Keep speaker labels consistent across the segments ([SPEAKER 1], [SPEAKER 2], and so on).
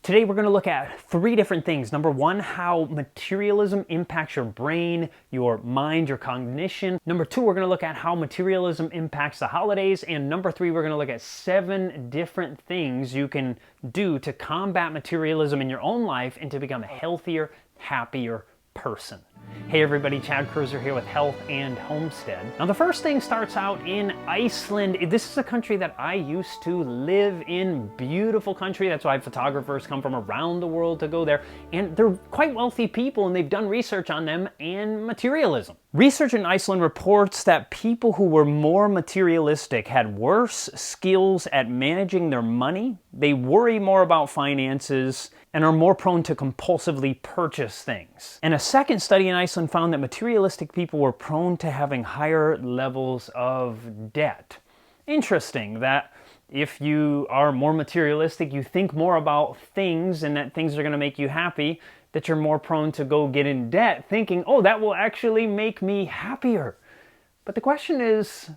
[SPEAKER 1] Today we're going to look at three different things. Number one, how materialism impacts your brain, your mind, your cognition. Number two, we're going to look at how materialism impacts the holidays. And number three, we're going to look at 7 different things you can do to combat materialism in your own life and to become a healthier, happier person. Hey everybody, Chad Cruiser here with Health and Homestead. Now the first thing starts out in Iceland. This is a country that I used to live in. Beautiful country. That's why photographers come from around the world to go there. And they're quite wealthy people, and they've done research on them and materialism. Research in Iceland reports that people who were more materialistic had worse skills at managing their money, they worry more about finances, and are more prone to compulsively purchase things. And a second study in Iceland found that materialistic people were prone to having higher levels of debt. Interesting that if you are more materialistic, you think more about things and that things are going to make you happy, that you're more prone to go get in debt thinking, oh, that will actually make me happier. But the question is,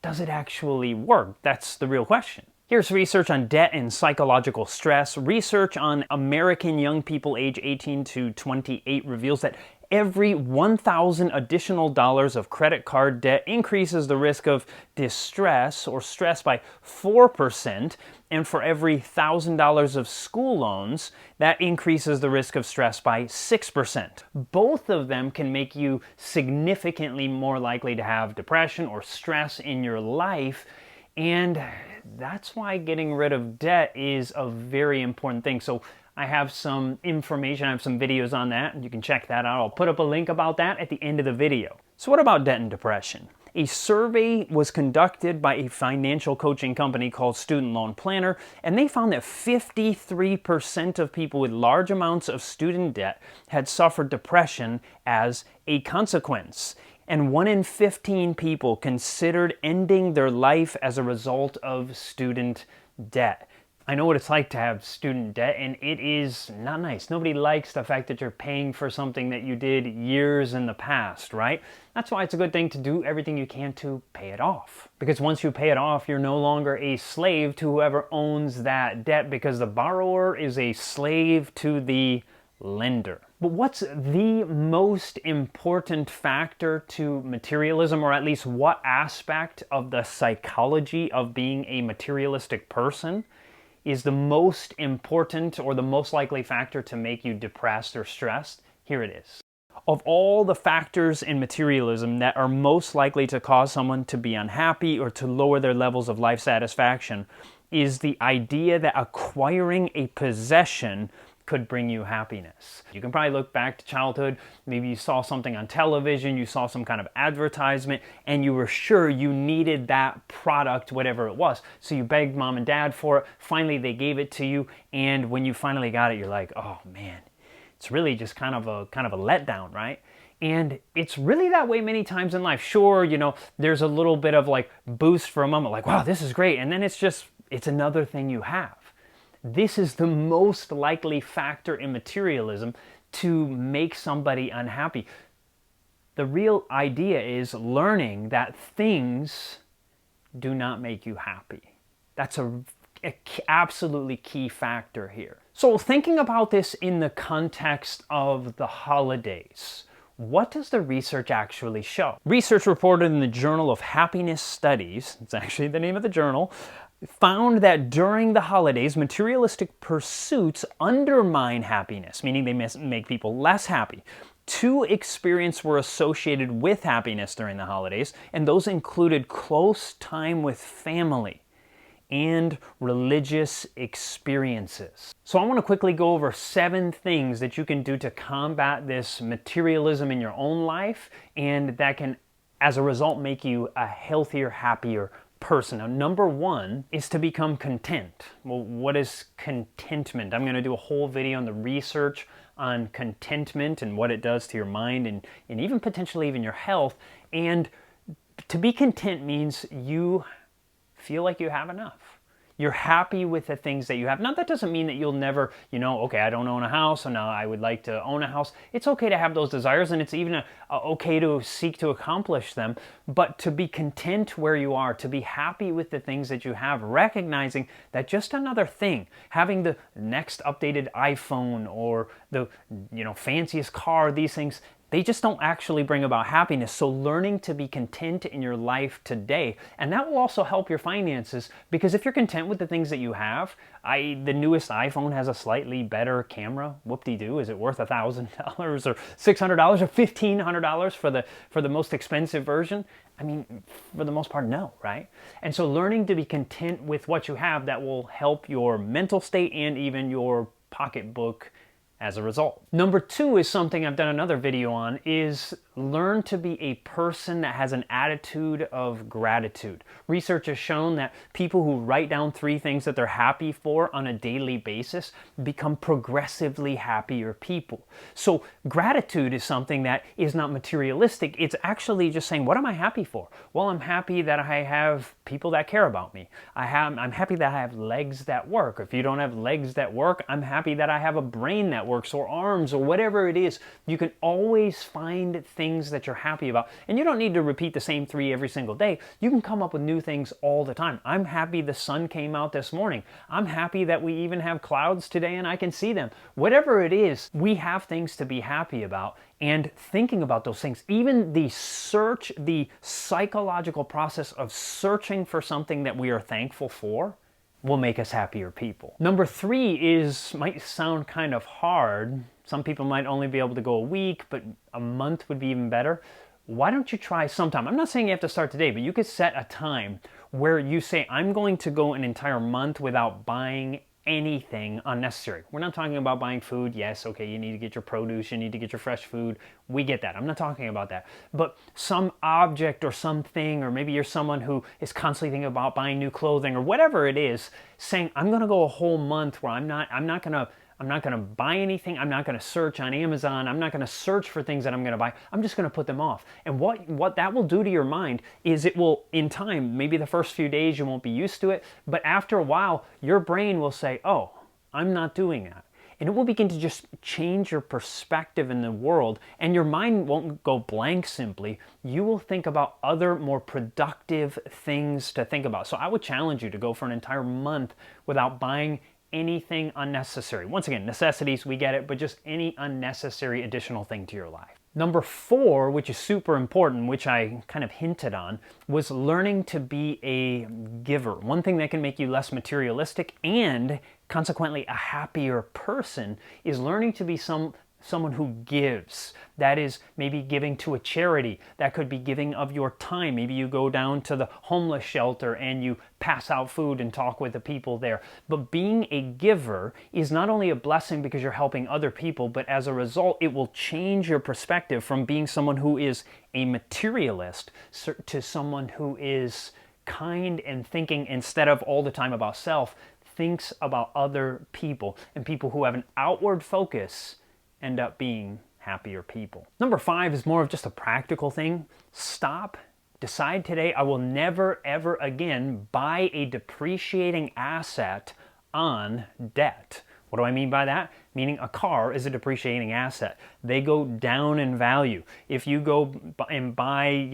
[SPEAKER 1] does it actually work? That's the real question. Here's research on debt and psychological stress. Research on American young people age 18 to 28 reveals that every $1,000 additional dollars of credit card debt increases the risk of distress or stress by 4%, and for every $1,000 of school loans, that increases the risk of stress by 6%. Both of them can make you significantly more likely to have depression or stress in your life, and that's why getting rid of debt is a very important thing. So I have some information, I have some videos on that, and you can check that out. I'll put up a link about that at the end of the video. So what about debt and depression? A survey was conducted by a financial coaching company called Student Loan Planner, and they found that 53% of people with large amounts of student debt had suffered depression as a consequence. And 1 in 15 people considered ending their life as a result of student debt. I know what it's like to have student debt, and it is not nice. Nobody likes the fact that you're paying for something that you did years in the past, right? That's why it's a good thing to do everything you can to pay it off. Because once you pay it off, you're no longer a slave to whoever owns that debt, because the borrower is a slave to the lender. But what's the most important factor to materialism, or at least what aspect of the psychology of being a materialistic person is the most important or the most likely factor to make you depressed or stressed? Here it is. Of all the factors in materialism that are most likely to cause someone to be unhappy or to lower their levels of life satisfaction is the idea that acquiring a possession could bring you happiness. You can probably look back to childhood, maybe you saw something on television, you saw some kind of advertisement, and you were sure you needed that product, whatever it was. So you begged mom and dad for it, finally they gave it to you, and when you finally got it, you're like, oh man, it's really just kind of a letdown, right? And it's really that way many times in life. Sure, you know, there's a little bit of like boost for a moment, like, wow, this is great, and then it's another thing you have. This is the most likely factor in materialism to make somebody unhappy. The real idea is learning that things do not make you happy. That's a absolutely key factor here. So thinking about this in the context of the holidays, what does the research actually show? Research reported in the Journal of Happiness Studies, it's actually the name of the journal, found that during the holidays, materialistic pursuits undermine happiness, meaning they make people less happy. 2 experiences were associated with happiness during the holidays, and those included close time with family and religious experiences. So I want to quickly go over 7 things that you can do to combat this materialism in your own life, and that can, as a result, make you a healthier, happier person. Now, number 1 is to become content. Well, what is contentment? I'm going to do a whole video on the research on contentment and what it does to your mind and even potentially even your health. And to be content means you feel like you have enough. You're happy with the things that you have. Now, that doesn't mean that you'll never, okay, I don't own a house, so now I would like to own a house. It's okay to have those desires, and it's even okay to seek to accomplish them, but to be content where you are, to be happy with the things that you have, recognizing that just another thing, having the next updated iPhone or the, fanciest car, these things, they just don't actually bring about happiness. So learning to be content in your life today, and that will also help your finances, because if you're content with the things that you have, the newest iPhone has a slightly better camera. Whoop-de-doo, is it worth $1,000 or $600 or $1,500 for the most expensive version? I mean, for the most part, no, right? And so learning to be content with what you have, that will help your mental state and even your pocketbook as a result. Number 2 is something I've done another video on, is learn to be a person that has an attitude of gratitude. Research has shown that people who write down 3 things that they're happy for on a daily basis become progressively happier people. So gratitude is something that is not materialistic. It's actually just saying, what am I happy for? Well, I'm happy that I have people that care about me. I'm happy that I have legs that work. If you don't have legs that work, I'm happy that I have a brain that works, or arms, or whatever it is. You can always find things that you're happy about, and you don't need to repeat the same 3 every single day. You can come up with new things all the time. I'm happy the sun came out this morning. I'm happy that we even have clouds today and I can see them. Whatever it is, we have things to be happy about, and thinking about those things, even the psychological process of searching for something that we are thankful for, will make us happier people. Number 3 might sound kind of hard. Some people might only be able to go a week, but a month would be even better. Why don't you try sometime? I'm not saying you have to start today, but you could set a time where you say, I'm going to go an entire month without buying anything unnecessary. We're not talking about buying food. Yes, okay, you need to get your produce, you need to get your fresh food. We get that. I'm not talking about that. But some object or something, or maybe you're someone who is constantly thinking about buying new clothing or whatever it is, saying, I'm going to go a whole month where I'm not going to buy anything. I'm not going to search on Amazon. I'm not going to search for things that I'm going to buy. I'm just going to put them off. And what that will do to your mind is, it will, in time, maybe the first few days you won't be used to it, but after a while, your brain will say, oh, I'm not doing that. And it will begin to just change your perspective in the world, and your mind won't go blank simply. You will think about other, more productive things to think about. So I would challenge you to go for an entire month without buying anything unnecessary. Once again, necessities, we get it, but just any unnecessary additional thing to your life. Number 4, which is super important, which I kind of hinted on, was learning to be a giver. One thing that can make you less materialistic and consequently a happier person is learning to be someone who gives. That is maybe giving to a charity. That could be giving of your time. Maybe you go down to the homeless shelter and you pass out food and talk with the people there. But being a giver is not only a blessing because you're helping other people, but as a result, it will change your perspective from being someone who is a materialist to someone who is kind and thinking, instead of all the time about self, thinks about other people. And people who have an outward focus end up being happier people. Number 5 is more of just a practical thing. Decide today, I will never ever again buy a depreciating asset on debt. What do I mean by that? Meaning a car is a depreciating asset. They go down in value. If you go and buy,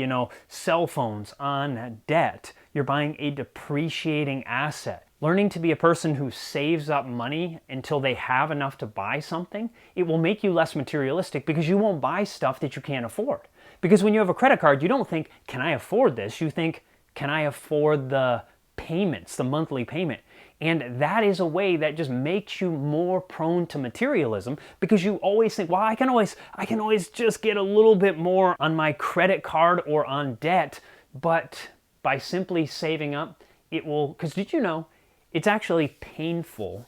[SPEAKER 1] cell phones on debt, you're buying a depreciating asset. Learning to be a person who saves up money until they have enough to buy something, it will make you less materialistic, because you won't buy stuff that you can't afford. Because when you have a credit card, you don't think, can I afford this? You think, can I afford the payments, the monthly payment? And that is a way that just makes you more prone to materialism, because you always think, well, I can always just get a little bit more on my credit card or on debt. But by simply saving up, it will, because did you know, it's actually painful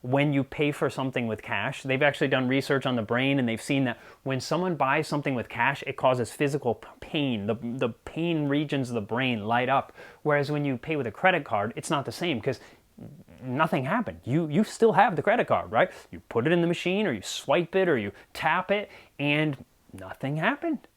[SPEAKER 1] when you pay for something with cash. They've actually done research on the brain, and they've seen that when someone buys something with cash, it causes physical pain. The pain regions of the brain light up. Whereas when you pay with a credit card, it's not the same, because nothing happened. You still have the credit card, right? You put it in the machine, or you swipe it, or you tap it, and nothing happened.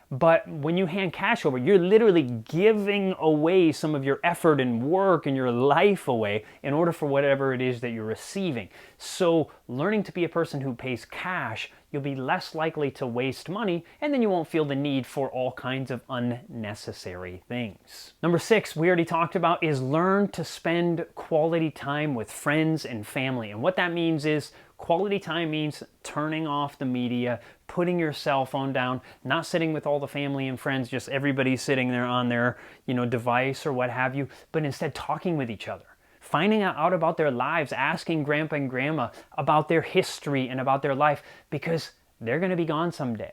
[SPEAKER 1] But when you hand cash over, you're literally giving away some of your effort and work and your life away in order for whatever it is that you're receiving. So learning to be a person who pays cash, you'll be less likely to waste money, and then you won't feel the need for all kinds of unnecessary things. Number 6, we already talked about, is learn to spend quality time with friends and family. And what that means is quality time means turning off the media, putting your cell phone down, not sitting with all the family and friends, just everybody sitting there on their, device or what have you, but instead talking with each other. Finding out about their lives, asking grandpa and grandma about their history and about their life, because they're going to be gone someday.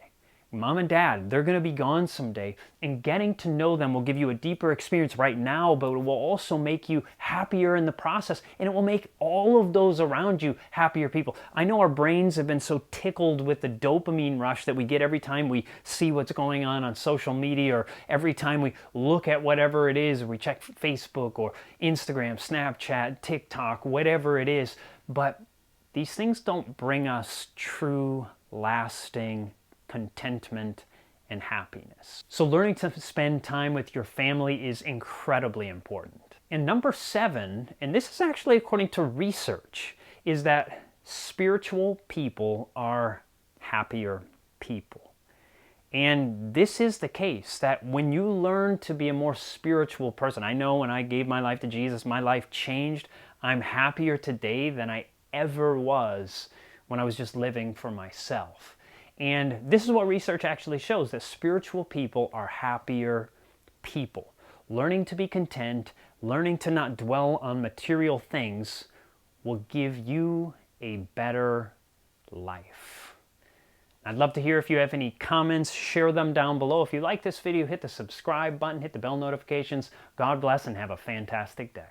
[SPEAKER 1] Mom and dad, they're going to be gone someday, and getting to know them will give you a deeper experience right now, but it will also make you happier in the process, and it will make all of those around you happier people. I know our brains have been so tickled with the dopamine rush that we get every time we see what's going on social media, or every time we look at whatever it is, or we check Facebook or Instagram, Snapchat, TikTok, whatever it is, but these things don't bring us true, lasting contentment and happiness. So learning to spend time with your family is incredibly important. And number 7, and this is actually according to research, is that spiritual people are happier people. And this is the case, that when you learn to be a more spiritual person, I know when I gave my life to Jesus, my life changed. I'm happier today than I ever was when I was just living for myself. And this is what research actually shows, that spiritual people are happier people. Learning to be content, learning to not dwell on material things will give you a better life. I'd love to hear if you have any comments, share them down below. If you like this video, hit the subscribe button, hit the bell notifications. God bless and have a fantastic day.